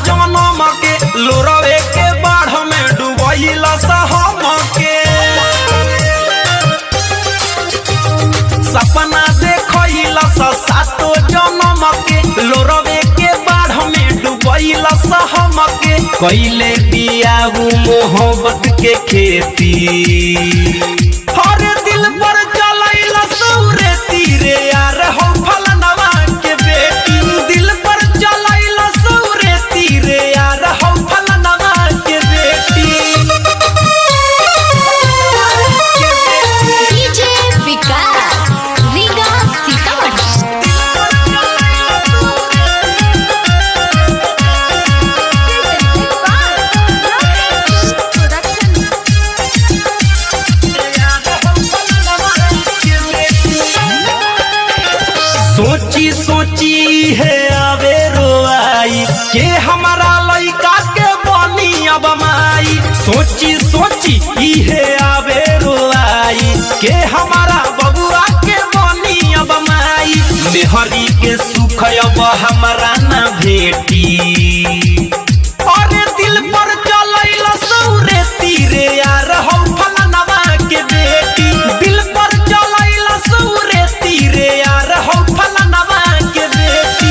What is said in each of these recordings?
जनम के लोरवे के बाढ़ में डुबैला हम के सपना देखैला सातो जनम के लोरवे के बाढ़ में डुबैला हम के कैले बियाहू मोहब्बत के खेती हर दिल पर चलैला सौरे तीरे यार हो फलनवा के बेटी दिल पर चलैला सौरे तीरे यार हो फलनवा के बेटी डीजे विकास रीगा सीतामढ़ी सोची सोची है आवे रोआई के हमारा लइका के बनी अब माई सोची सोची है आवे रोआई के हमारा बबुआ के बनी अब माई मेहरी के सुख अब हमारा न भेटी और दिल पर चलैला सौरे तीरे यार हो फलनवा के बेटी दिल पर चलैला सौरे तीरे यार हो फलनवा के बेटी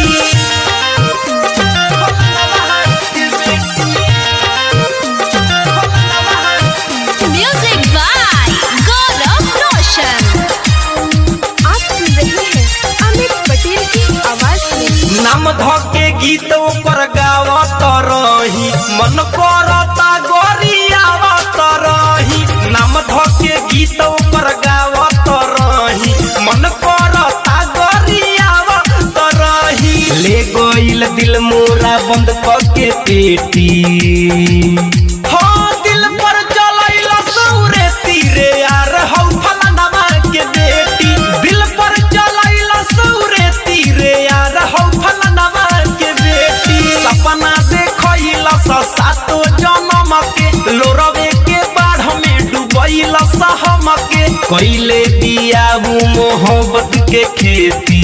म्यूजिक बाय गौरव रोशन। आप सुन रहे हैं अमित पटेल की आवाज में। नाम धके गीत पर गावत रही मन करता गोरियावत रही नाम धके गीत पर गावत रही मन करता गोरियावत रही ले गइल दिल मोरा बंद करके पेटी हाँ दिल पर चलैला सौरे तीरे यार हो फलनवा के बेटी दिल पर चलैला सौरे तीरे यार हो फलनवा के बेटी सपना देखैला सातो जनम के लोरवे के बाढ़ में डुबैला हम के कैले बियाहू मोहब्बत के खेती